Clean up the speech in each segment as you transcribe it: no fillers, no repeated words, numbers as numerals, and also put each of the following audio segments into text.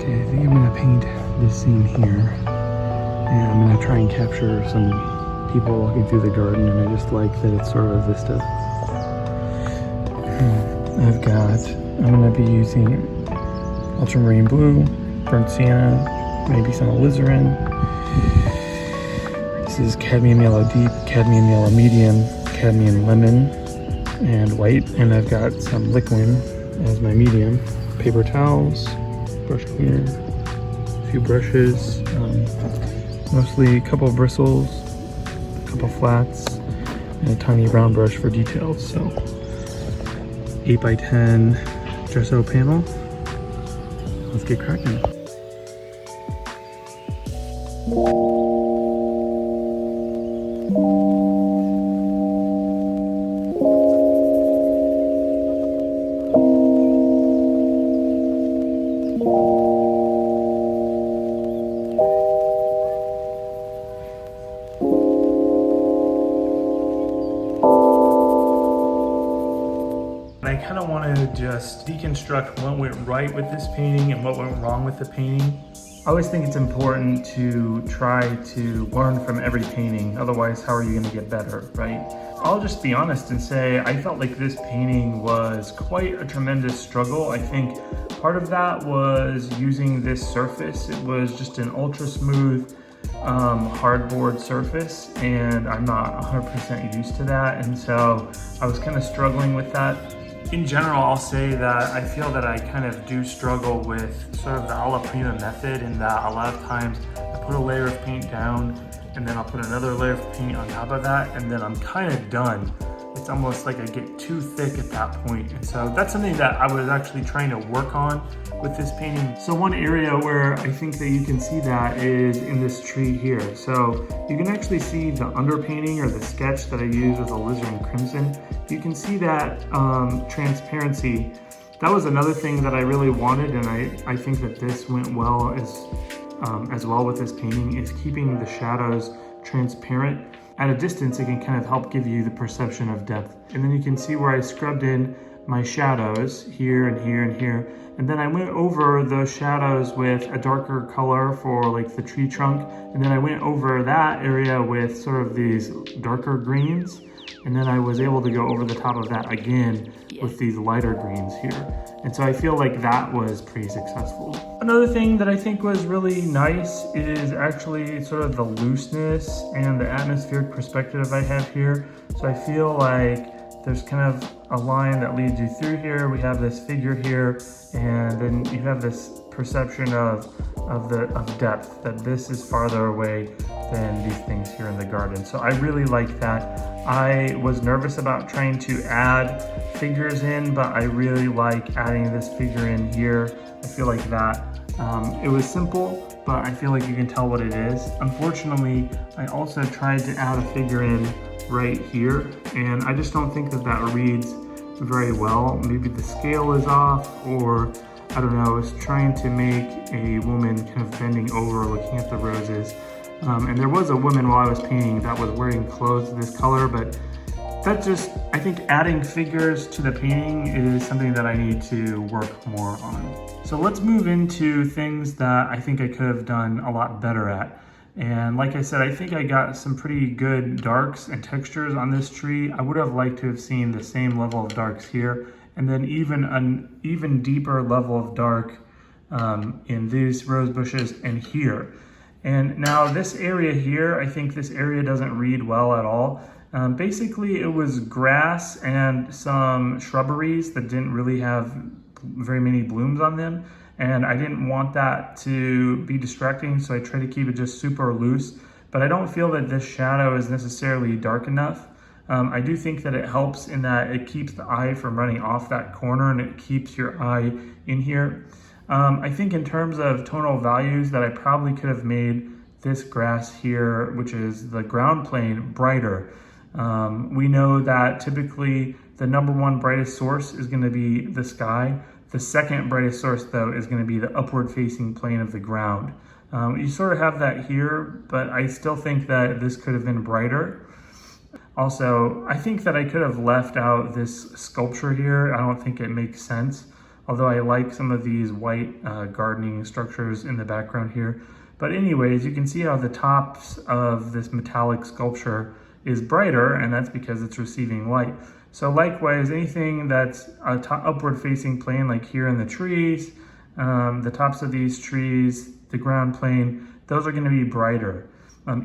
Okay, I think I'm gonna paint this scene here, and I'm gonna try and capture some people walking through the garden, and I just like that it's sort of a vista. I'm gonna be using ultramarine blue, burnt sienna, maybe some alizarin. This is cadmium yellow deep, cadmium yellow medium, cadmium lemon, and white. And I've got some liquid as my medium. Paper towels, brush cleaner, a few brushes, mostly a couple of bristles, a couple flats, and a tiny round brush for details. So 8x10 gesso panel. Let's get cracking. I kind of want to just deconstruct what went right with this painting and what went wrong with the painting. I always think it's important to try to learn from every painting, otherwise how are you going to get better, right? I'll just be honest and say I felt like this painting was quite a tremendous struggle. I think part of that was using this surface. It was just an ultra smooth hardboard surface, and I'm not 100% used to that, and so I was kind of struggling with that. In general, I'll say that I feel that I kind of do struggle with sort of the alla prima method, in that a lot of times I put a layer of paint down and then I'll put another layer of paint on top of that, and then I'm kind of done. It's almost like I get too thick at that point. And so that's something that I was actually trying to work on with this painting. So one area where I think that you can see that is in this tree here. So you can actually see the underpainting or the sketch that I used with alizarin crimson. You can see that transparency. That was another thing that I really wanted, and I think that this went well as well with this painting, is keeping the shadows transparent. At a distance, it can kind of help give you the perception of depth. And then you can see where I scrubbed in my shadows here and here and here. And then I went over those shadows with a darker color for like the tree trunk. And then I went over that area with sort of these darker greens. And then I was able to go over the top of that again with these lighter greens here. And so I feel like that was pretty successful. Another thing that I think was really nice is actually sort of the looseness and the atmospheric perspective I have here. So I feel like there's kind of a line that leads you through here. We have this figure here, and then you have this perception of depth, that this is farther away than these things here in the garden. So I really like that. I was nervous about trying to add figures in, but I really like adding this figure in here. I feel like that. It was simple, but I feel like you can tell what it is. Unfortunately, I also tried to add a figure in right here, and I just don't think that that reads very well. Maybe the scale is off, or I don't know. I was trying to make a woman kind of bending over looking at the roses. And there was a woman while I was painting that was wearing clothes of this color, but that's just, I think adding figures to the painting is something that I need to work more on. So let's move into things that I think I could have done a lot better at. And like I said, I think I got some pretty good darks and textures on this tree. I would have liked to have seen the same level of darks here, and then even an even deeper level of dark in these rose bushes and here. And now this area here, I think this area doesn't read well at all. Basically, it was grass and some shrubberies that didn't really have very many blooms on them. And I didn't want that to be distracting, so I tried to keep it just super loose. But I don't feel that this shadow is necessarily dark enough. I do think that it helps in that it keeps the eye from running off that corner, and it keeps your eye in here. I think in terms of tonal values, that I probably could have made this grass here, which is the ground plane, brighter. We know that typically the #1 brightest source is going to be the sky. The second brightest source, though, is going to be the upward facing plane of the ground. You sort of have that here, but I still think that this could have been brighter. Also, I think that I could have left out this sculpture here. I don't think it makes sense. although I like some of these white gardening structures in the background here. But anyways, you can see how the tops of this metallic sculpture is brighter, and that's because it's receiving light. So likewise, anything that's upward facing plane, like here in the trees, the tops of these trees, the ground plane, those are going to be brighter.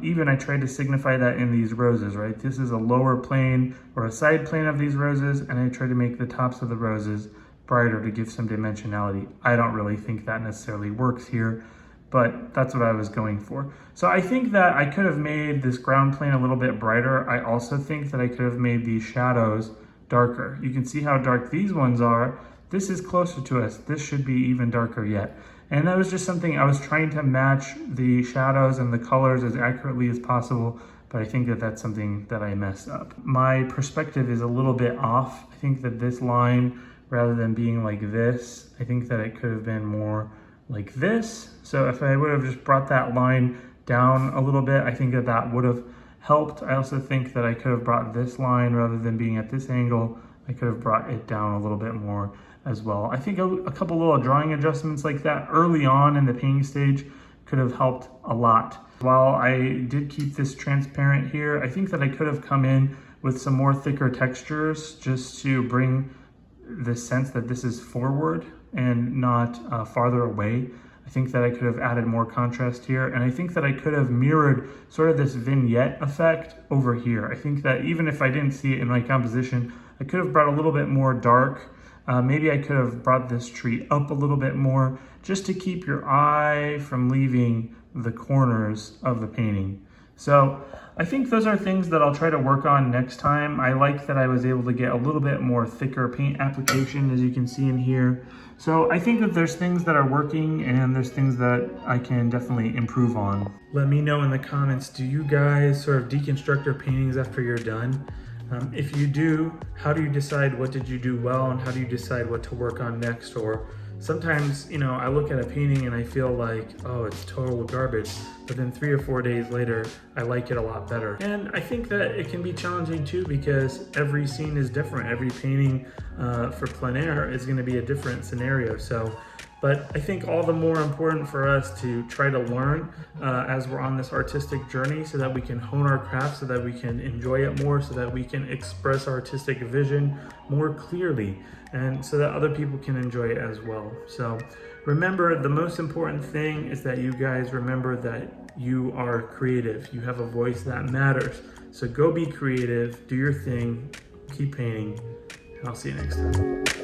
Even I tried to signify that in these roses, right? This is a lower plane or a side plane of these roses, and I try to make the tops of the roses brighter to give some dimensionality. I don't really think that necessarily works here, but that's what I was going for. So I think that I could have made this ground plane a little bit brighter. I also think that I could have made these shadows darker. You can see how dark these ones are. This is closer to us. This should be even darker yet. And that was just something I was trying to match the shadows and the colors as accurately as possible, but I think that that's something that I messed up. My perspective is a little bit off. I think that this line, rather than being like this, I think that it could have been more like this. So if I would have just brought that line down a little bit, I think that that would have helped. I also think that I could have brought this line, rather than being at this angle, I could have brought it down a little bit more as well. I think a couple little drawing adjustments like that early on in the painting stage could have helped a lot. While I did keep this transparent here, I think that I could have come in with some more thicker textures just to bring the sense that this is forward and not farther away. I think that I could have added more contrast here, and I think that I could have mirrored sort of this vignette effect over here. I think that even if I didn't see it in my composition, I could have brought a little bit more dark. Maybe I could have brought this tree up a little bit more, just to keep your eye from leaving the corners of the painting. So I think those are things that I'll try to work on next time. I like that I was able to get a little bit more thicker paint application, as you can see in here. So I think that there's things that are working, and there's things that I can definitely improve on. Let me know in the comments, do you guys sort of deconstruct your paintings after you're done? If you do, how do you decide what did you do well, and how do you decide what to work on next? Or sometimes, you know, I look at a painting and I feel like, oh, it's total garbage, but then 3 or 4 days later, I like it a lot better. And I think that it can be challenging too, because every scene is different. Every painting for plein air is gonna be a different scenario. But I think all the more important for us to try to learn as we're on this artistic journey, so that we can hone our craft, so that we can enjoy it more, so that we can express artistic vision more clearly, and so that other people can enjoy it as well. So remember, the most important thing is that you guys remember that you are creative. You have a voice that matters. So go be creative, do your thing, keep painting, and I'll see you next time.